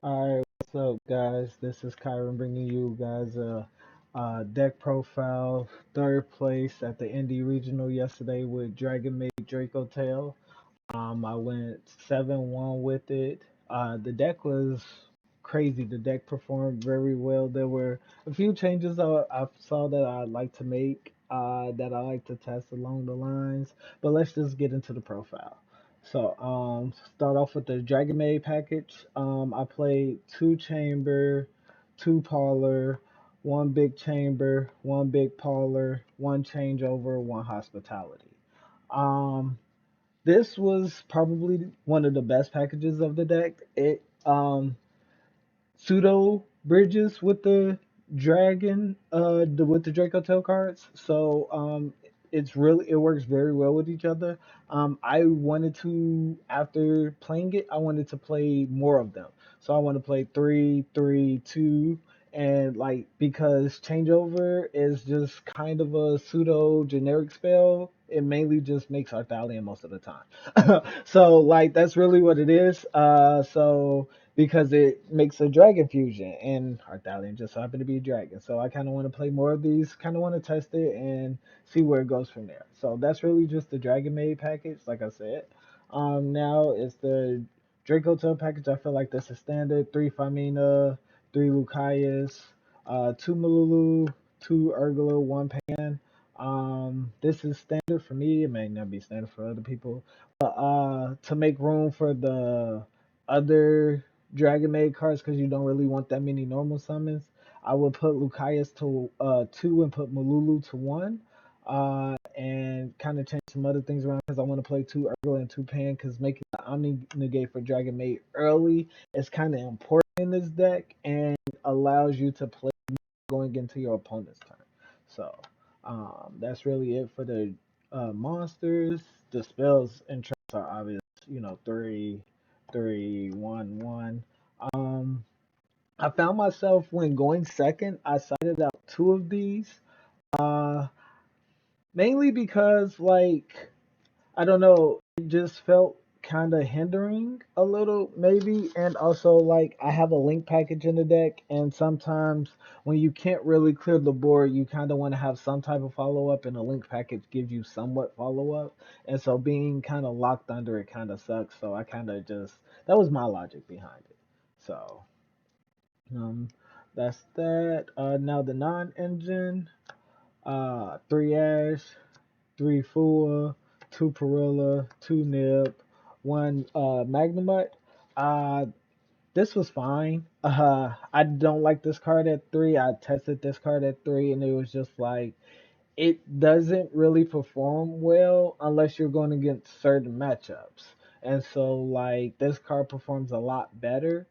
Alright, what's up, guys? This is Kyron bringing you guys a deck profile. Third place at the Indy Regional yesterday with Dragonmaid Dracotail. I went 7-1 with it. The deck was crazy. The deck performed very well. There were a few changes I saw that I'd like to make, that I like to test along the lines. But let's just get into the profile. So, start off with the Dragon Maid package. I played two chamber, two parlor, one big chamber, one big parlor, one changeover, one hospitality. Um, this was probably one of the best packages of the deck. It pseudo bridges with the dragon, with the Draco Tail cards. So it works very well with each other. I wanted to, after playing it, I wanted to play more of them. So I want to play 3, 3, 2, and like because changeover is just kind of a pseudo generic spell. It mainly just makes Arthalion most of the time. So like that's really what it is. Because it makes a dragon fusion, and Arthalion just so happened to be a dragon. So I kind of want to play more of these, kind of want to test it and see where it goes from there. So that's really just the Dragon Maid package, like I said. Now it's the Draco Tail package. I feel like that's a standard: three Famina, three Lucaris, two Malulu, two Urgula, one Pan. This is standard for me. It may not be standard for other people, but to make room for the other Dragon Maid cards because you don't really want that many normal summons. I would put Lucaris to two and put Malulu to one. And kind of change some other things around because I want to play two Urgel and two Pan because making the Omni negate for Dragon Maid early is kind of important in this deck and allows you to play going into your opponent's turn. So that's really it for the monsters. The spells and traps are obvious. Three, three, one, one. Um, I found myself when going second, I cited out two of these. Uh, Mainly because like I don't know, it just felt kind of hindering a little, maybe. And also, like, I have a link package in the deck, and sometimes when you can't really clear the board, you kind of want to have some type of follow up, and a link package gives you somewhat follow up. And so, being kind of locked under it kind of sucks. So, I kind of just that was my logic behind it. So, um, that's that. Now, the non engine, three Ash, three Fua, two Perilla, two Nib, one Magnemite. Uh, this was fine. I don't like this card at three. I tested this card at three, and it was just like it doesn't really perform well unless you're going against certain matchups. And so like this card performs a lot better.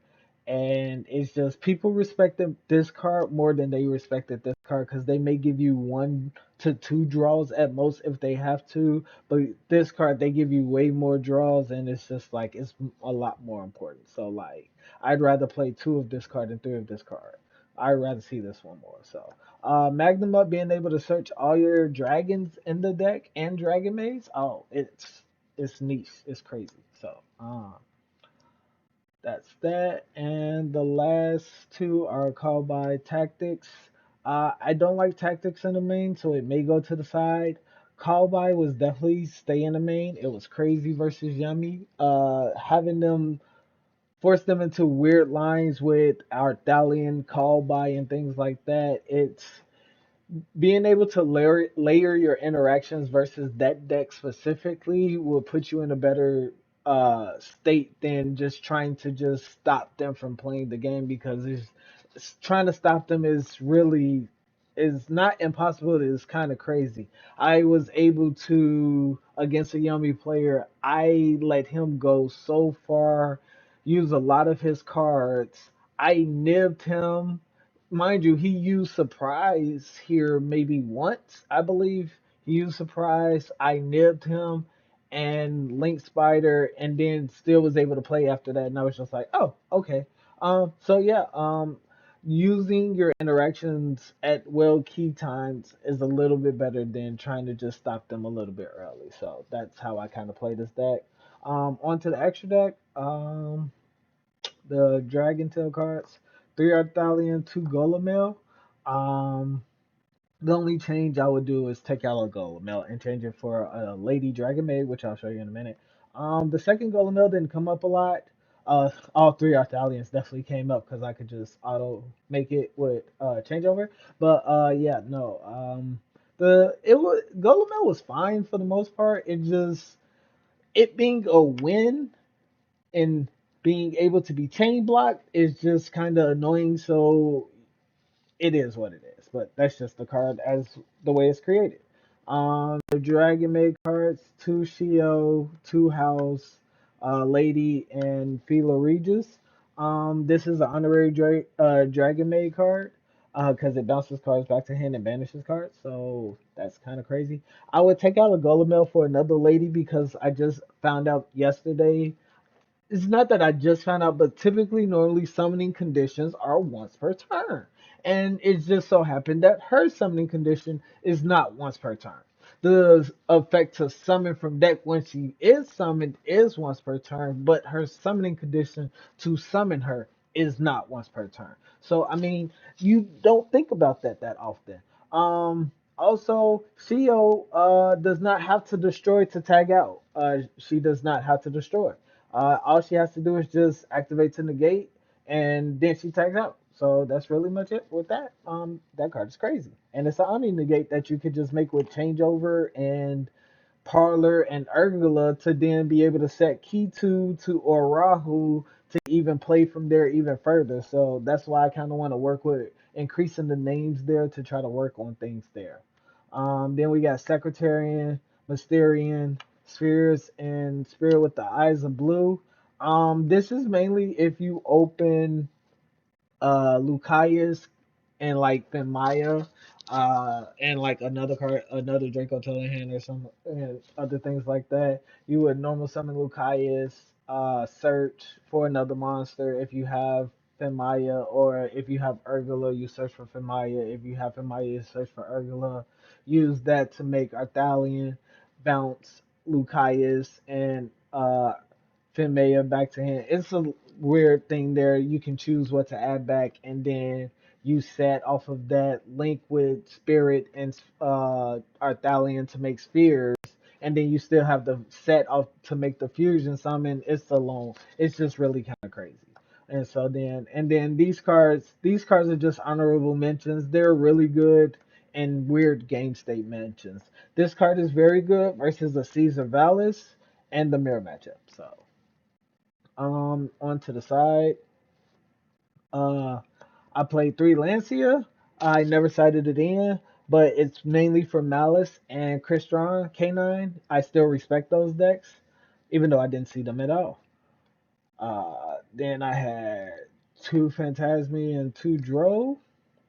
And it's just people respected this card more than they respected this card because they may give you 1 to 2 draws at most if they have to, but this card they give you way more draws, and it's just like it's a lot more important. So like I'd rather play two of this card than three of this card. I'd rather see this one more. So Magnum Up being able to search all your dragons in the deck and dragon maids. Oh, it's niche. It's crazy. So that's that. And the last two are called by tactics. I don't like tactics in the main, so it may go to the side. Call by was definitely stay in the main. It was crazy versus Yummy. Having them force them into weird lines with our Thalian call by and things like that. It's being able to layer your interactions versus that deck specifically will put you in a better state than just trying to just stop them from playing the game because it's trying to stop them is not impossible. It's kind of crazy. I was able to against a Yummy player. I let him go so far, use a lot of his cards. I nibbed him, mind you, he used surprise here maybe once, I believe. He used surprise. I nibbed him and Link Spider, and then still was able to play after that. And I was just like, oh, okay. So yeah, using your interactions at well key times is a little bit better than trying to just stop them a little bit early. So that's how I kind of play this deck. Onto the extra deck. the Dragon Tail cards, 3 Arthalion, 2 Golem. Um, the only change I would do is take out a Golem and change it for a Lady Dragonmaid, which I'll show you in a minute. The second Golem didn't come up a lot. All 3 Arthalions definitely came up because I could just auto make it with changeover. But yeah, no. The it was Golem was fine for the most part. It just it being a win and being able to be chain blocked is just kind of annoying. So it is what it is. But that's just the card as the way it's created. The Dragon Maid cards, 2 Shio, 2 House, Lady, and Phila Regis. This is an honorary Dragon Maid card because it bounces cards back to hand and banishes cards. So that's kind of crazy. I would take out a Golem for another Lady because I just found out yesterday it's not that I just found out, but typically, normally, summoning conditions are once per turn. And it just so happened that her summoning condition is not once per turn. The effect to summon from deck when she is summoned is once per turn, but her summoning condition to summon her is not once per turn. So, I mean, you don't think about that often. Also, Shio does not have to destroy to tag out. She does not have to destroy. All she has to do is just activate to negate, and then she tags out. So that's really much it with that. That card is crazy, and it's an omni negate that you could just make with changeover and Parlor and Urgula to then be able to set Kitu to Orahu to even play from there even further. So that's why I kind of want to work with increasing the names there to try to work on things there. Then we got Secretarian, Mysterian, Spheres, and Spirit with the Eyes of Blue. This is mainly if you open Lucaeus and like Fenmaya, and like another card, another Draco Telehan or some and other things like that. You would normal summon Lucaeus, search for another monster if you have Fenmaya, or if you have Urgula, you search for Fenmaya. If you have Fenmaya, you search for Urgula. Use that to make Arthalion bounce Lucaeus and Finmaya back to him. It's a weird thing there. You can choose what to add back, and then you set off of that link with Spirit and Arthalion to make spheres, and then you still have the set off to make the fusion summon. It's alone. It's just really kind of crazy. And then these cards are just honorable mentions. They're really good and weird game state mentions. This card is very good versus the Caesar Vallis and the mirror matchup. So onto the side. Uh, I played 3 Lancia. I never cited it in, but it's mainly for Malice and Crystron K9. I still respect those decks, even though I didn't see them at all. Then I had 2 Phantasmi and 2 Dro.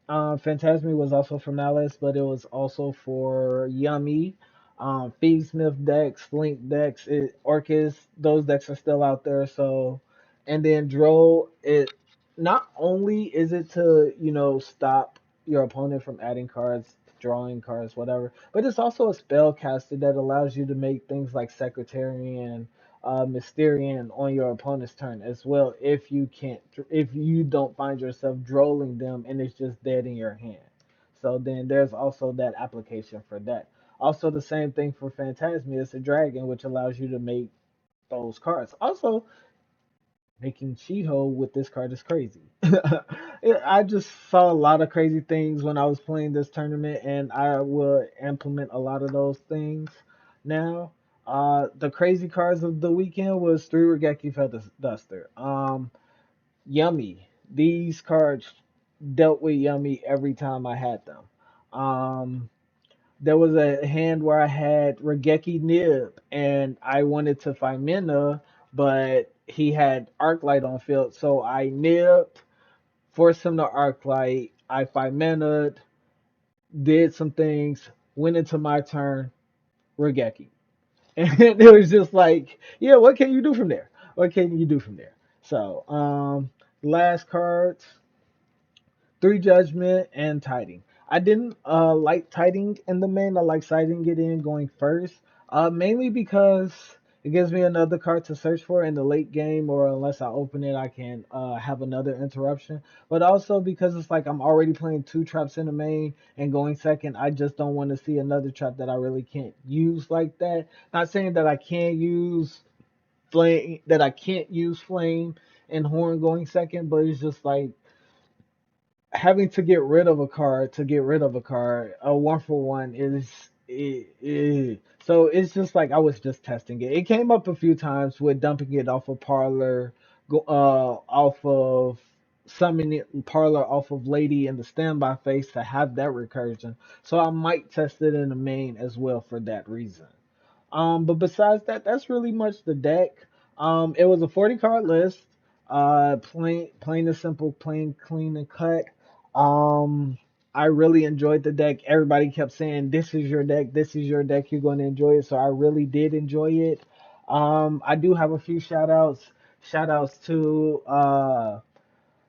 Phantasmi was also for Malice, but it was also for Yummy. Feedsmith decks, Link decks, Orcus, those decks are still out there. So, and then Dro, it not only is it to stop your opponent from adding cards, drawing cards, whatever, but it's also a spellcaster that allows you to make things like Secretarian, Mysterian on your opponent's turn as well if you don't find yourself drolling them and it's just dead in your hand. So then there's also that application for that. Also the same thing for Phantasmi, it's a dragon which allows you to make those cards. Also, making Shiho with this card is crazy. I just saw a lot of crazy things when I was playing this tournament, and I will implement a lot of those things now. The crazy cards of the weekend was 3 Regeki Feather Duster. Yummy. These cards dealt with Yummy every time I had them. Um, there was a hand where I had Regeki Nib and I wanted to find Mina, but he had Arclight on field, so I nibbed, forced him to Arclight. I find Mina, did some things, went into my turn, Regeki. And it was just like, yeah, what can you do from there? What can you do from there? So, last cards. 3 Judgment and Tiding. I didn't like Tiding in the main. I like Siding it in going first. Mainly because It gives me another card to search for in the late game, or unless I open it, I can have another interruption. But also because it's like I'm already playing two traps in the main and going second, I just don't want to see another trap that I really can't use like that. Not saying that I can't use flame and horn going second, but it's just like having to get rid of a card to get rid of a card, a one for one so it's just like I was just testing it. It came up a few times with dumping it off of Parlor, off of summoning it, Parlor off of Lady in the standby phase to have that recursion. So I might test it in the main as well for that reason. But besides that, that's really much the deck. It was a 40 card list. Plain and simple, plain, clean and cut. Um, I really enjoyed the deck. Everybody kept saying, "This is your deck. This is your deck. You're going to enjoy it." So I really did enjoy it. I do have a few shout outs. Shout outs to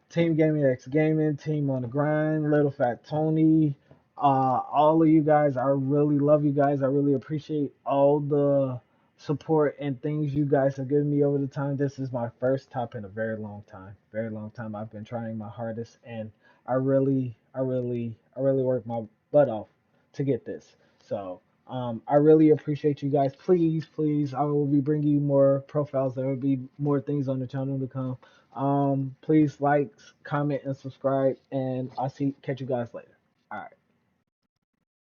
Team Gaming X Gaming, Team on the Grind, Little Fat Tony, all of you guys. I really love you guys. I really appreciate all the support and things you guys have given me over the time. This is my first top in a very long time. Very long time. I've been trying my hardest and I really worked my butt off to get this. So I really appreciate you guys. Please, please, I will be bringing you more profiles. There will be more things on the channel to come. Please like, comment, and subscribe, and I'll catch you guys later. All right.